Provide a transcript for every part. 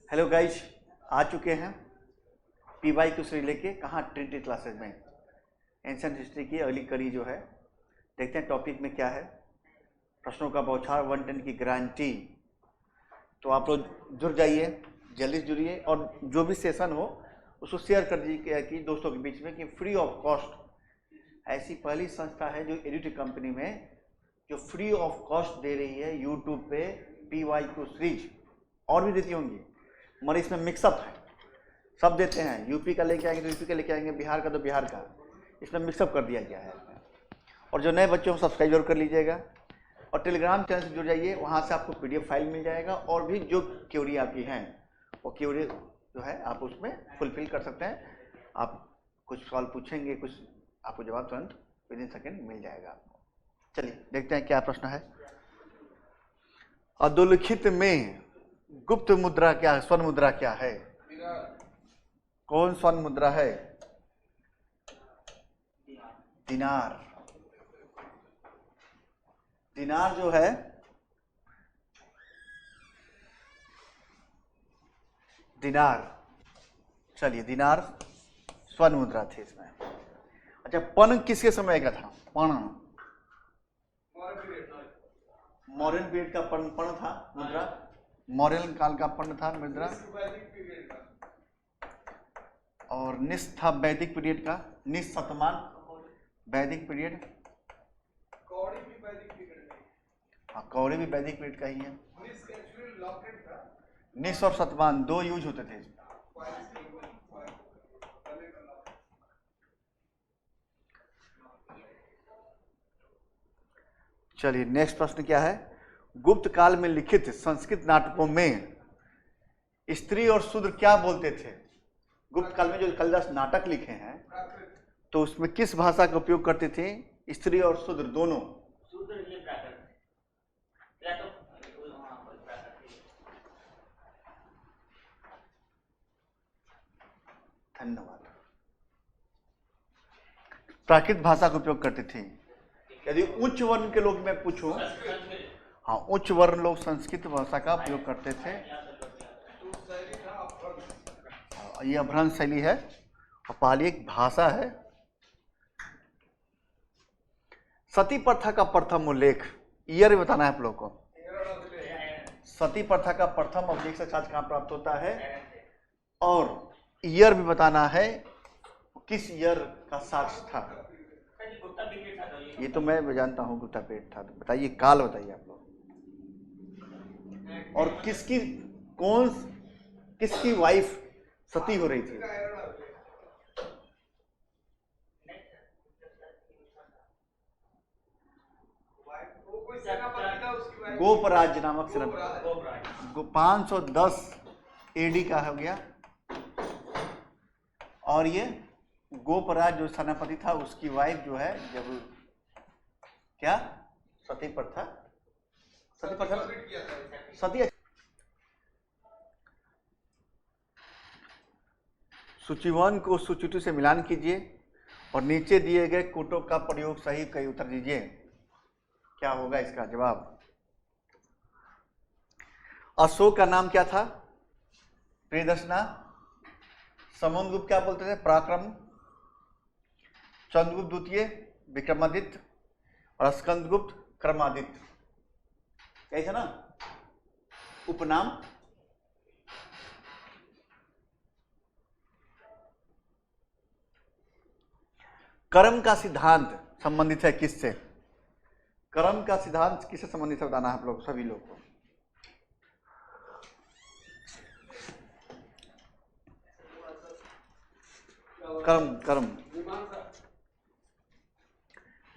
Hello guys, आ चुके हैं PY Q से लेके कहाँ ट्रिनिटी क्लासेस में एंशिएंट हिस्ट्री की अगली कड़ी जो है। देखते हैं टॉपिक में क्या है। प्रश्नों का बौछार 110 की गारंटी। तो आप लोग जुड़ जाइए, जल्दी जुड़िए और जो भी सेशन हो उसको शेयर कर दीजिए कि दोस्तों के बीच में कि फ्री ऑफ कॉस्ट ऐसी पहली संस्था है जो एडुटेक कंपनी में जो फ्री ऑफ कॉस्ट दे रही है यूट्यूब पे पीवाई क्यू सीरीज। और भी देती होंगी मगर इसमें मिक्सअप है, सब देते हैं। यूपी का लेके आएंगे तो यूपी का लेके आएंगे, बिहार का तो बिहार का, इसमें मिक्सअप कर दिया गया है। और जो नए बच्चों को सब्सक्राइब जरूर कर लीजिएगा और टेलीग्राम चैनल से जुड़ जाइए, वहाँ से आपको पीडीएफ फाइल मिल जाएगा और भी जो क्वेरी आपकी हैं वो क्वेरी जो है आप उसमें फुलफिल कर सकते हैं। आप कुछ सवाल पूछेंगे, कुछ आपको जवाब तुरंत विद इन सेकेंड मिल जाएगा आपको। चलिए देखते हैं क्या प्रश्न है। अधोलिखित में गुप्त मुद्रा क्या है, स्वर्ण मुद्रा क्या है? कौन स्वर्ण मुद्रा है? दिनार। दिनार जो है दिनार, चलिए दिनार स्वर्ण मुद्रा थी इसमें। अच्छा, पन किसके समय का था? पन मौर्यन पीरियड का पन था मुद्रा, मौर्यन काल का पन था मुद्रा। और निस था वैदिक पीरियड का, निस शतमान वैदिक पीरियड। हाँ, कौड़ी भी वैदिक पीरियड का ही है। निस और शतमान दो यूज होते थे। चलिए नेक्स्ट प्रश्न क्या है। गुप्त काल में लिखित संस्कृत नाटकों में स्त्री और शूद्र क्या बोलते थे? गुप्त काल में जो कालिदास नाटक लिखे हैं तो उसमें किस भाषा का उपयोग करते थे स्त्री और शूद्र दोनों? धन्यवाद। प्राकृत भाषा का उपयोग करते थे। यदि उच्च वर्ण के लोग मैं पूछूं, हाँ उच्च वर्ण लोग संस्कृत भाषा का उपयोग करते थे। ये अभ्रंश शैली है और पाली एक भाषा है। सती प्रथा का प्रथम उल्लेख, ईयर बताना है आप लोग को। सती प्रथा का प्रथम उल्लेख से साक्ष्य कहाँ प्राप्त होता है और ईयर भी बताना है, किस ईयर का साक्ष्य था। ये तो मैं जानता हूँ गुप्ता पीरियड था। तो बताइए काल बताइए आप लोग। और किसकी वाइफ सती हो रही थी? गोपराज नामक सेनापति, 510 एडी का हो गया। और ये गोपराज जो सेनापति था उसकी वाइफ जो है जब क्या सती प्रथा सती सूची 1 को सूची 2 से मिलान कीजिए और नीचे दिए गए कोटों का प्रयोग सही कई उत्तर दीजिए। क्या होगा इसका जवाब? अशोक का नाम क्या था? प्रियदर्शना। समुद्रगुप्त क्या बोलते थे? पराक्रम। चंद्रगुप्त द्वितीय विक्रमादित्य और स्कंदगुप्त क्रमादित्य, ऐसा ना उपनाम। कर्म का सिद्धांत संबंधित है किससे? कर्म का सिद्धांत किससे संबंधित है बताना आप लोग सभी लोग को। कर्म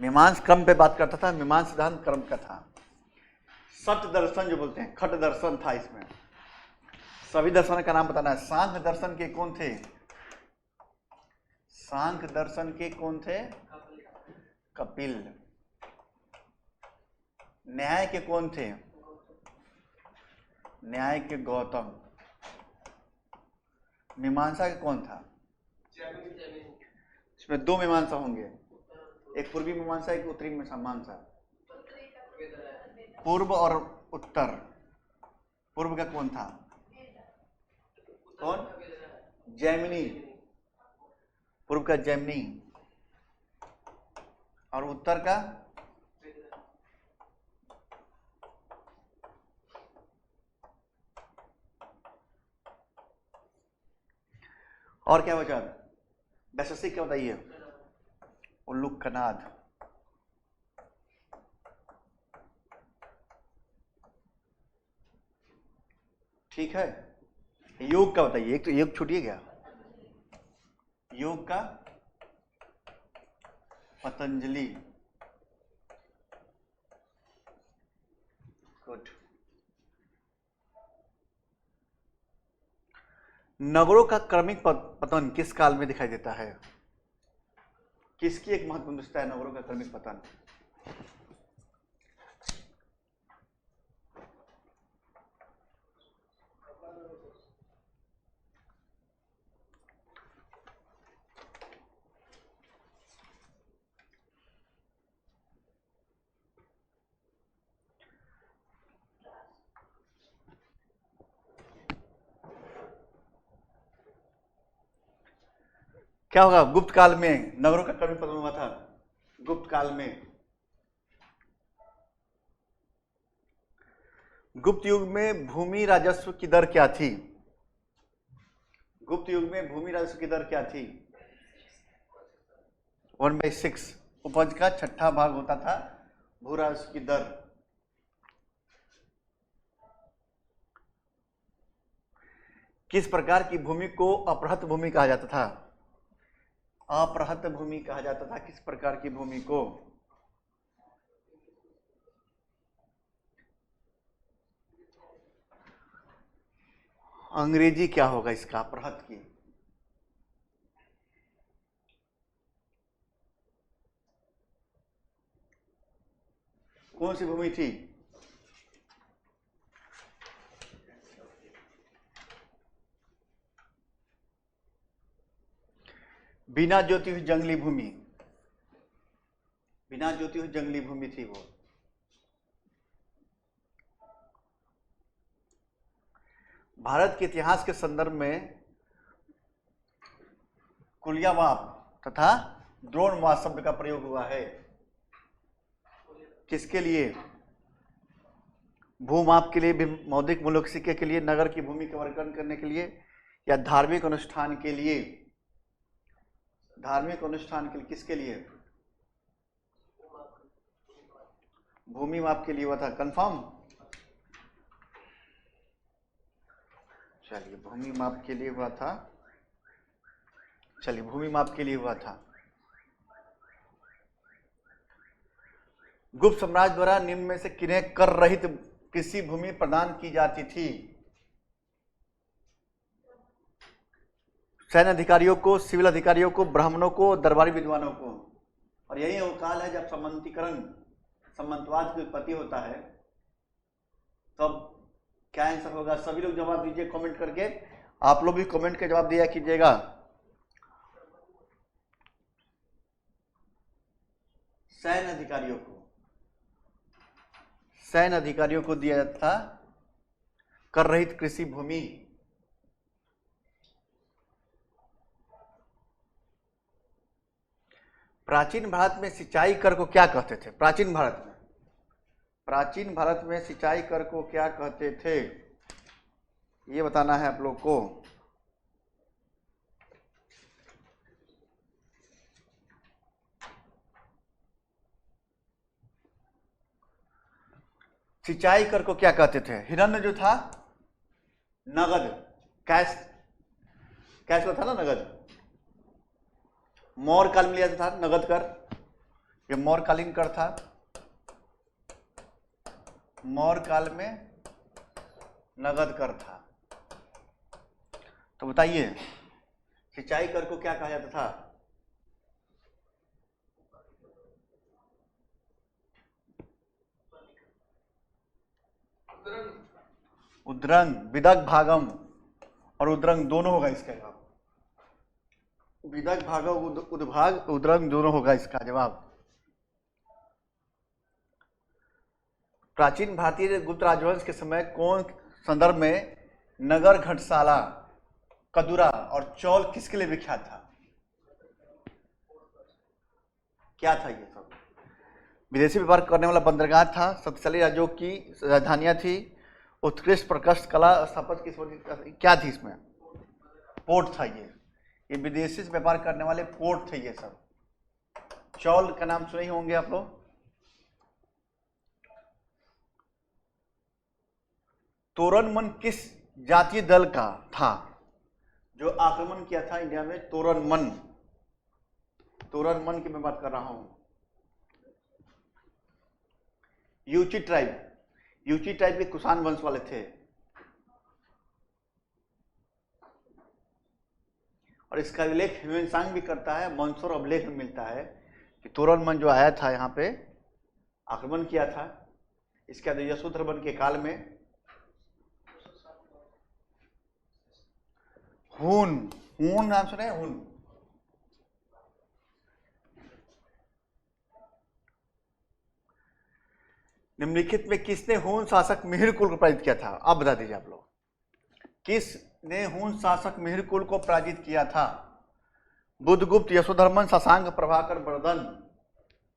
मीमांस क्रम पे बात करता था। मीमांस सिद्धांत कर्म का था। सट दर्शन जो बोलते हैं, खट दर्शन था इसमें। सभी दर्शन का नाम बताना है। सांख्य दर्शन के कौन थे? सांख्य दर्शन के कौन थे? कपिल। न्याय के कौन थे? न्याय के गौतम। मीमांसा के कौन था? इसमें दो मीमांसा होंगे, एक पूर्वी मीमांसा, एक उत्तरी मीमांसा। पूर्व और उत्तर। पूर्व का कौन था? कौन? जैमिनी, पूर्व का जैमिनी, और उत्तर का और क्या बचा? वैशेषिक क्या बताइए? उल्लूक कनाद। ठीक है, योग का बताइए। एक तो योग छूटिए गया। योग का पतंजलि। गुड। नगरों का क्रमिक पतन किस काल में दिखाई देता है? किसकी एक महत्वपूर्ण विशेषता है नगरों का क्रमिक पतन? क्या होगा? गुप्त काल में नगरों का क्रमिक पतन हुआ था। गुप्त काल में, गुप्त युग में भूमि राजस्व की दर क्या थी? गुप्त युग में भूमि राजस्व की दर क्या थी? 1/6। उपज का 6ठा भाग होता था भू राजस्व की दर। किस प्रकार की भूमि को अपहृत भूमि कहा जाता था? अपहृत भूमि कहा जाता था किस प्रकार की भूमि को? अंग्रेजी क्या होगा इसका? अपहृत की कौन सी भूमि थी? बिना जोती हुई जंगली भूमि। बिना जोती हुई जंगली भूमि थी वो। भारत के इतिहास के संदर्भ में कुलियामाप तथा द्रोणमाप शब्द का प्रयोग हुआ है। किसके लिए? भूमाप के लिए, भी मौद्रिक मूल्यों के सिक्के के लिए, नगर की भूमि का वर्णन करने के लिए, या धार्मिक अनुष्ठान के लिए? धार्मिक अनुष्ठान के लिए। किसके लिए? भूमि माप के लिए हुआ था। कंफर्म? चलिए, भूमि माप के लिए हुआ था। चलिए, भूमि माप के लिए हुआ था। गुप्त साम्राज्य द्वारा निम्न में से किन्हें कर रहित कृषि भूमि प्रदान की जाती थी? सैन्य अधिकारियों को, सिविल अधिकारियों को, ब्राह्मणों को, दरबारी विद्वानों को। और यही वो काल है जब सामंतीकरण, सामंतवाद की उत्पत्ति होता है। तब क्या आंसर होगा? सभी लोग जवाब दीजिए कमेंट करके। आप लोग भी कमेंट के जवाब दिया कीजिएगा। सैन्य अधिकारियों को, सैन्य अधिकारियों को दिया जाता था कर रहित कृषि भूमि। प्राचीन भारत में सिंचाई कर को क्या कहते थे? प्राचीन भारत में, प्राचीन भारत में सिंचाई कर को क्या कहते थे? ये बताना है आप लोग को। सिंचाई कर को क्या कहते थे? हिरण्य जो था, नगद, कैश, कैश को था ना नगद। मौर्य काल में लिया था नगद कर, ये मौर्यकालीन कर था। मौर्य काल में नगद कर था। तो बताइए, सिंचाई कर को क्या कहा जाता था? उद्रंग, विदग भागम और उद्रंग दोनों होगा इसका जवाब। विदग भागम, उद्भाग, उद्रंग दोनों होगा इसका जवाब। प्राचीन भारतीय गुप्त राजवंश के समय कौन संदर्भ में नगर घटशाला, कदुरा और चौल किसके लिए विख्यात था? क्या था ये सब? विदेशी व्यापार करने वाला बंदरगाह था, शक्तिशाली राज्यों की राजधानियां थी, उत्कृष्ट प्रकृष्ट कला स्थापत्य की क्या थी इसमें? पोर्ट था ये विदेशी से व्यापार करने वाले पोर्ट थे ये सब। चौल का नाम सुने ही होंगे आप लोग। तोरनमन किस जातीय दल का था जो आक्रमण किया था इंडिया में? तोरनमन की मैं बात कर रहा हूं। यूची ट्राइब के कुषाण वंश वाले थे। और इसका उल्लेख ह्यूएन भी करता है, मंसूर अभिलेख में मिलता है कि तोरनमन जो आया था यहाँ पे आक्रमण किया था। इसके बाद यशोधर्मन के काल में हून नाम सुने? हून निम्नलिखित में किसने हून शासक मिहिर कुल को पराजित किया था? अब बता दीजिए आप लोग, किसने हून शासक मिहिर कुल को पराजित किया था? बुद्धगुप्त, यशोधर्मन, शशांक, प्रभाकर, वर्धन,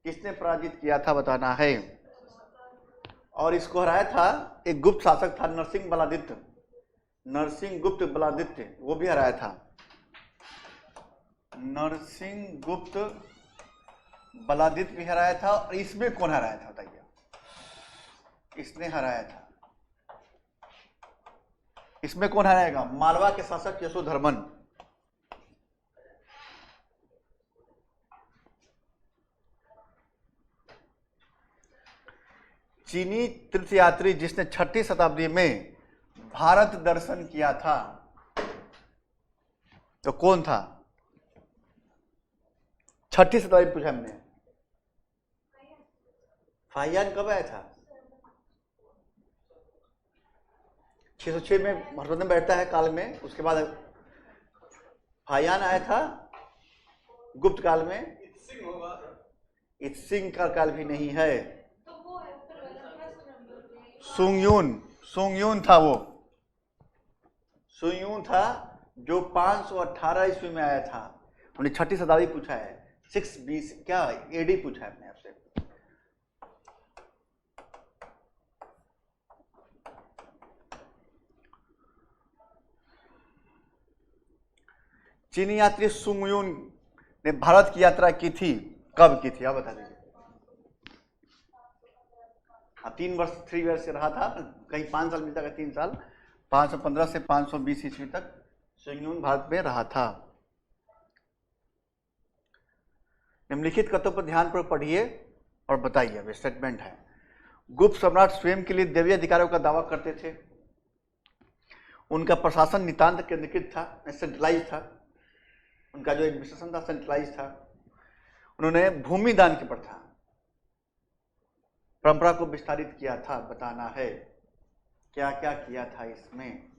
किसने पराजित किया था बताना है। और इसको हराया था एक गुप्त शासक था, नरसिंह गुप्त बलादित्य, वो भी हराया था। नरसिंह गुप्त बलादित्य भी हराया था। और इसमें कौन हराया था बताइए? इसने हराया था। इसमें कौन हराएगा? मालवा के शासक यशोधर्मन। चीनी तीर्थयात्री जिसने 6ठी शताब्दी में भारत दर्शन किया था तो कौन था? 6ठी शताब्दी पूछा हमने। फाहियान कब आया था? 606 में हर्षवर्धन बैठता है काल में। उसके बाद फाहियान आया था गुप्त काल में। इत्सिंग का काल भी नहीं है। सुंगयून था वो। सुंगयून था जो 518 ईस्वी में आया था। हमने 6ठी शताब्दी पूछा है, 620 क्या एडी पूछा है अपने आपसे। चीनी यात्री सुंगयून ने भारत की यात्रा की थी, कब की थी आप बता दीजिए। 3 वर्ष से रहा था, कहीं 5 साल मिलता है, 3 साल। 515 से 520 ईस्वी तक सुंगयून भारत में रहा था। निम्नलिखित कथनों पर ध्यान पर पढ़िए और बताइए। अब स्टेटमेंट है, गुप्त सम्राट स्वयं के लिए दैवीय अधिकारों का दावा करते थे। उनका प्रशासन नितांत केंद्रीकृत था, सेंट्रलाइज था। उनका जो एडमिनिस्ट्रेशन था सेंट्रलाइज था। उन्होंने भूमि दान की प्रथा परंपरा को विस्तारित किया था। बताना है क्या क्या किया था इसमें।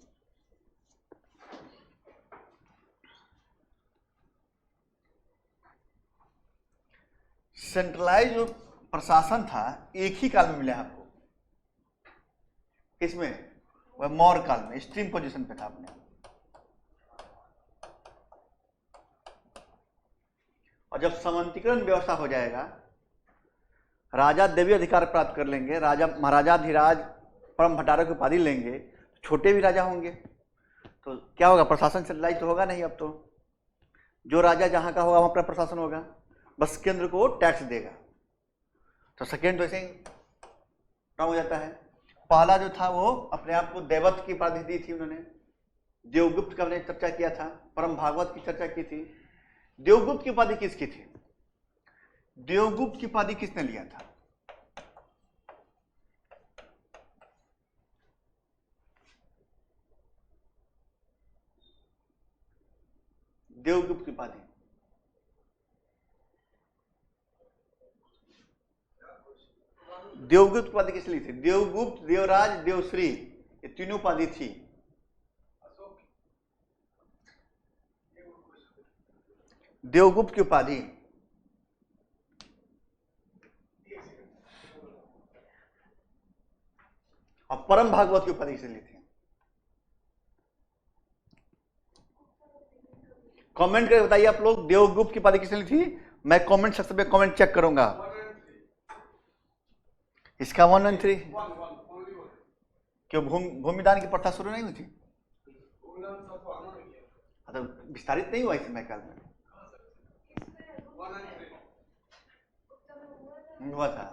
सेंट्रलाइज जो प्रशासन था एक ही काल में मिला आपको। किसमें? वह मौर्य काल में एक्सट्रीम पोजीशन पे था अपने। और जब सामंतीकरण व्यवस्था हो जाएगा, राजा देवी अधिकार प्राप्त कर लेंगे, राजा महाराजा धीराज परम भट्टारक की उपाधि लेंगे, छोटे भी राजा होंगे, तो क्या होगा? प्रशासन सेंट्रलाइज तो होगा नहीं। अब तो जो राजा जहां का होगा वहां अपना प्रशासन होगा, बस केंद्र को टैक्स देगा। तो सेकेंड तो ऐसे ही काम हो जाता है। पहला जो था वो अपने आप को दैवत की उपाधि दी थी उन्होंने। देवगुप्त का हमने चर्चा किया था, परम भागवत की चर्चा की थी। देवगुप्त की उपाधि किसकी थी? देवगुप्त की उपाधि किसने लिया था? देवगुप्त की उपाधि देवगुप्त उपाधि किस लिए थी? देवगुप्त, देवराज, देवश्री, ये तीनों उपाधि थी। देवगुप्त की उपाधि और परम भागवत की उपाधि से ली थी। कमेंट करके बताइए आप लोग, देवगुप्त की उपाधि किसने ली थी? मैं कमेंट सेक्शन में कमेंट चेक करूंगा। इसका 1 और 3 क्यों भूमिदान की प्रथा शुरू नहीं हुई थी? तो विस्तारित नहीं हुआ इस समय काल में हुआ था।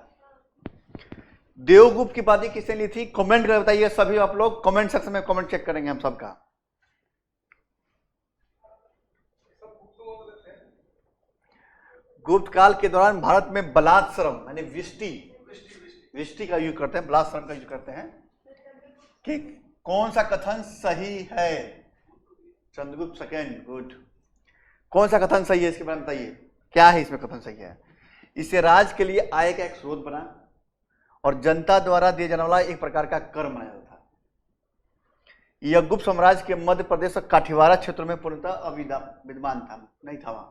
देवगुप्त की उपाधि किसने ली थी? कमेंट करके बताइए सभी आप लोग, कमेंट सेक्शन में कमेंट चेक करेंगे हम सबका। गुप्त काल के दौरान भारत में बलात्श्रम यानी विष्टि का यूज करते हैं, बलात्श्रम का यूज करते हैं कि कौन सा कथन सही है? Chandragupta second, good. कौन सा कथन सही है इसके बारे में बताइए, क्या है इसमें कथन सही है? इससे राज्य के लिए आय का एक स्रोत बना और जनता द्वारा दिए जाने वाला एक प्रकार का कर माना जाता था। यह गुप्त साम्राज्य के मध्य प्रदेश और काठियावाड़ क्षेत्रों में पूर्णतः विद्यमान था, नहीं था वहां।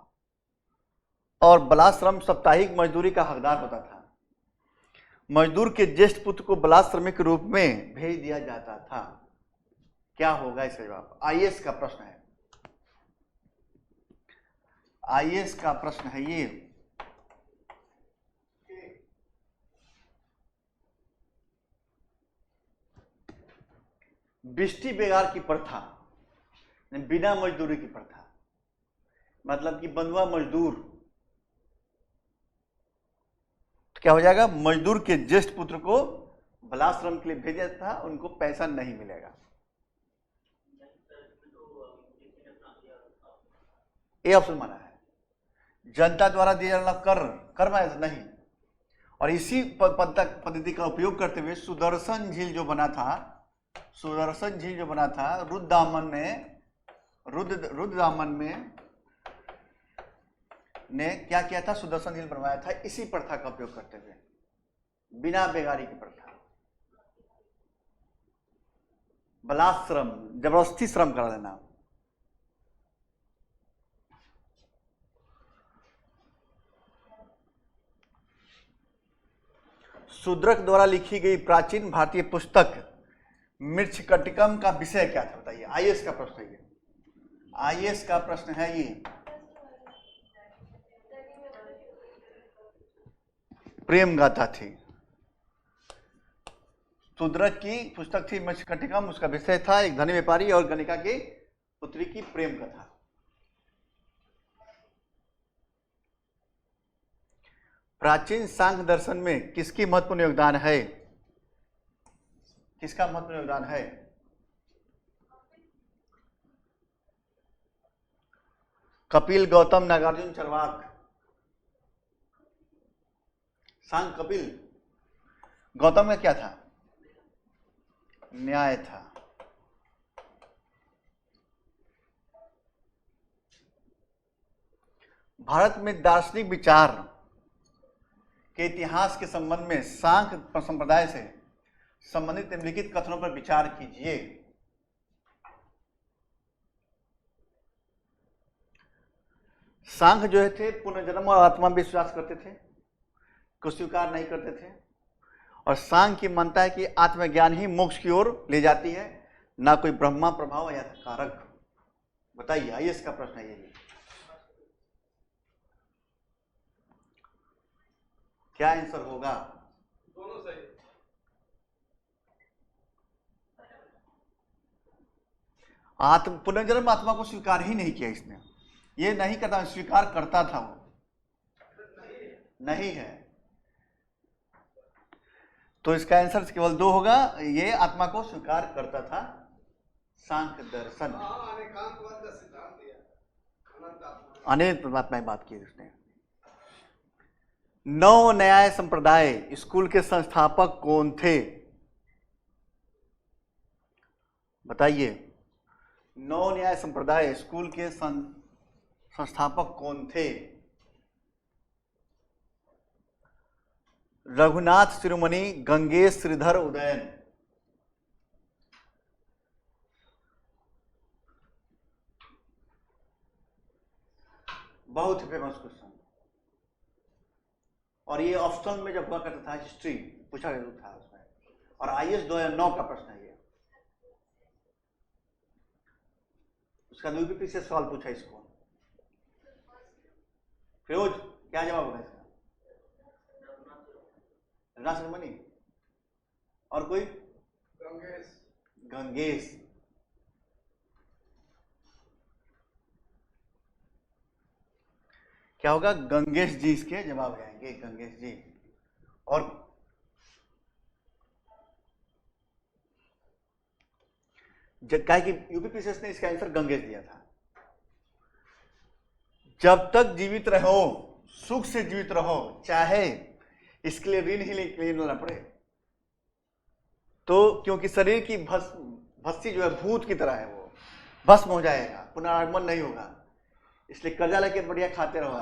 और बलाश्रम साप्ताहिक मजदूरी का हकदार होता था। मजदूर के ज्येष्ठ पुत्र को बलाश्रमिक के रूप में भेज दिया जाता था। क्या होगा इसका जवाब? आईएएस का प्रश्न है, आईएएस का प्रश्न है ये। बिष्टी बेगार की प्रथा, बिना मजदूरी की प्रथा, मतलब कि बंधुआ मजदूर, तो क्या हो जाएगा? मजदूर के ज्येष्ठ पुत्र को बलाश्रम के लिए भेजा था, उनको पैसा नहीं मिलेगा। ये ऑप्शन माना है। जनता द्वारा दिया जाना कर माना नहीं। और इसी पद्धति का उपयोग करते हुए सुदर्शन झील जो बना था, रुद्रदामन में ने क्या किया था? सुदर्शन झील बनवाया था इसी प्रथा का उपयोग करते हुए, बिना बेगारी की प्रथा। बलाश्रम, जबरदस्ती श्रम करा देना। शूद्रक द्वारा लिखी गई प्राचीन भारतीय पुस्तक मृच्छकटिकम का विषय क्या था? बताइए, आईएएस का प्रश्न है ये, आईएएस का प्रश्न है ये। प्रेम गाथा थी। शूद्रक की पुस्तक थी मृच्छकटिकम, उसका विषय था एक धनी व्यापारी और गणिका की पुत्री की प्रेम कथा। प्राचीन सांख्य दर्शन में किसकी महत्वपूर्ण योगदान है? किसका महत्वपूर्ण योगदान है? कपिल, गौतम, नागार्जुन, चरवाक। सांख्य कपिल। गौतम में क्या था? न्याय था। भारत में दार्शनिक विचार के इतिहास के संबंध में सांख्य संप्रदाय से संबंधित निम्नलिखित कथनों पर विचार कीजिए। सांख्य जो थे पुनर्जन्म और आत्मा में विश्वास करते थे, को स्वीकार नहीं करते थे। और सांख्य की मानता है कि आत्मज्ञान ही मोक्ष की ओर ले जाती है, ना कोई ब्रह्मा प्रभाव या कारक। बताइए, आईएएस का प्रश्न है ये। क्या आंसर होगा? दोनों सही। पुनर्जन्म आत्मा को स्वीकार ही नहीं किया इसने। ये नहीं करता, स्वीकार करता था वो, नहीं है। तो इसका आंसर केवल 2 होगा। ये आत्मा को स्वीकार करता था, सांख्य दर्शन। अनेक परमात्मा की बात की उसने। नव न्याय संप्रदाय स्कूल के संस्थापक कौन थे? बताइए, नव न्याय संप्रदाय स्कूल के संस्थापक कौन थे? रघुनाथ शिरोमणि, गंगेश श्रीधर उदयन। बहुत फेमस क्वेश्चन, और ये ऑप्शनल में जब हुआ करता था, हिस्ट्री पूछा गया था उसमें, और आईएएस 2009 का प्रश्न है ये। उसका यूपीपी से सवाल पूछा इसको। फिरोज, क्या जवाब होगा इसका? रघुनाथ शर्मनी। और कोई? गंगेश। क्या होगा? गंगेश जी इसके जवाब आएंगे, गंगेश जी। और क्या कि यूपीपीसीएस ने इसका आंसर गंगेश दिया था। जब तक जीवित रहो, सुख से जीवित रहो, चाहे इसके लिए ऋण ही लेना पड़े, तो क्योंकि शरीर की भस्ती जो है भूत की तरह है, वो भस्म हो जाएगा, पुनरागमन नहीं होगा, इसलिए कर्जा लेके बढ़िया खाते रहो।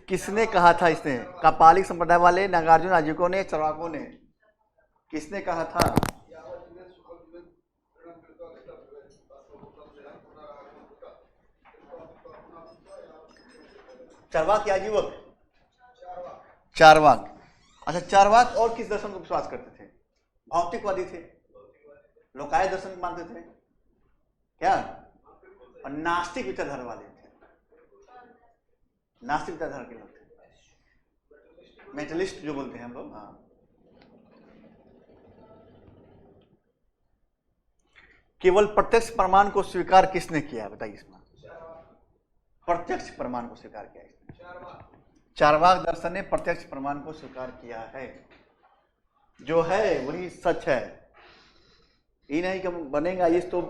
किसने कहा था? इसने कपालिक संप्रदाय वाले, नागार्जुन आजीविकों ने, चरवाकों ने? किसने कहा था? चारवाक या आजीवक? चारवाक। अच्छा, चारवाक और किस दर्शन को विश्वास करते थे? भौतिकवादी थे, लोकायत दर्शन मानते थे क्या? और नास्तिक विचारधारा वाले थे, नास्तिक विचारधारा के लोग थे, मेटलिस्ट जो बोलते हैं हम लोग। हाँ, केवल प्रत्यक्ष प्रमाण को स्वीकार किसने किया है? बताइए इसमें। प्रत्यक्ष प्रमाण को स्वीकार किया है इसने। चारवाक दर्शन ने प्रत्यक्ष प्रमाण को स्वीकार किया है, जो है वही सच है। ये नहीं कि बनेगा ये तो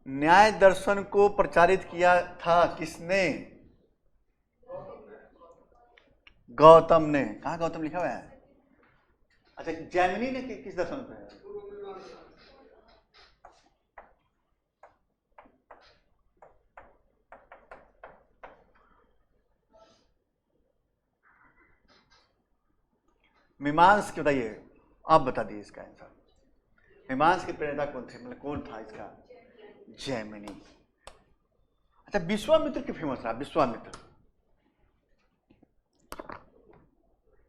न्याय दर्शन को प्रचारित किया था किसने? गौतम ने। कहाँ गौतम लिखा हुआ है? अच्छा, जैमिनी ने किस दर्शन पे? मीमांस के, बताइए आप बता दिए इसका आंसर। मीमांस के प्रेरणा कौन थे, मतलब कौन था इसका? जैमिनी। अच्छा, विश्वामित्र क्यों फेमस रहा? विश्वामित्र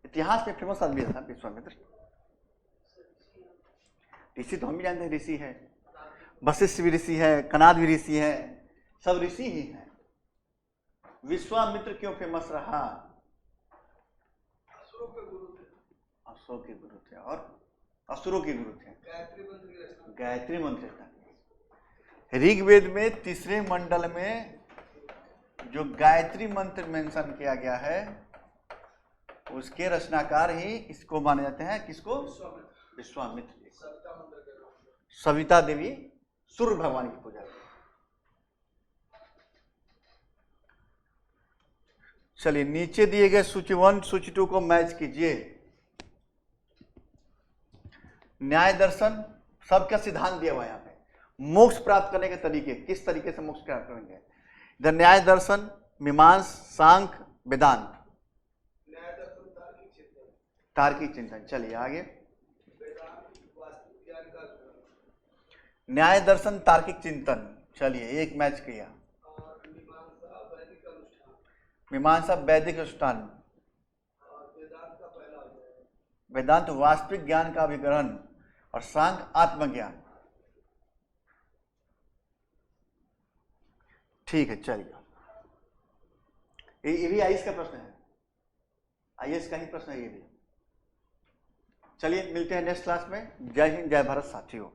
इतिहास में फेमस आदमी था विश्वामित्र। ऋषि तो हम भी जानते हैं, ऋषि है, वशिष्ठ भी ऋषि है, कनाद भी ऋषि है, सब ऋषि ही हैं। विश्वामित्र क्यों फेमस रहा? असुरों के गुरु थे। और असुरों के गुरु थे, गायत्री मंत्र था। ऋग्वेद में तीसरे मंडल में जो गायत्री मंत्र मेंशन किया गया है, उसके रचनाकार ही इसको माने जाते हैं। किसको? विश्वामित्र। सविता देवी सूर्य भगवान की पूजा। चलिए, नीचे दिए गए सूची 1 सूची 2 को मैच कीजिए। न्याय दर्शन सबका सिद्धांत दिया हुआ है यहाँ पे। मोक्ष प्राप्त करने के तरीके, किस तरीके से मोक्ष प्राप्त करेंगे? इधर न्याय दर्शन, मीमांस, सांख्य, वेदांत। तार्किक चिंतन। चलिए आगे। न्याय दर्शन, तार्किक चिंतन। चलिए, एक मैच किया। मीमांसा वैदिक अनुष्ठान, वेदांत वास्तविक ज्ञान का अभिग्रहण, और सांख्य आत्मज्ञान। ठीक है, चलिए। ये भी आईएएस का प्रश्न है, आईएएस का ही प्रश्न है ये भी। चलिए, मिलते हैं नेक्स्ट क्लास में। जय हिंद, जय भारत साथियों।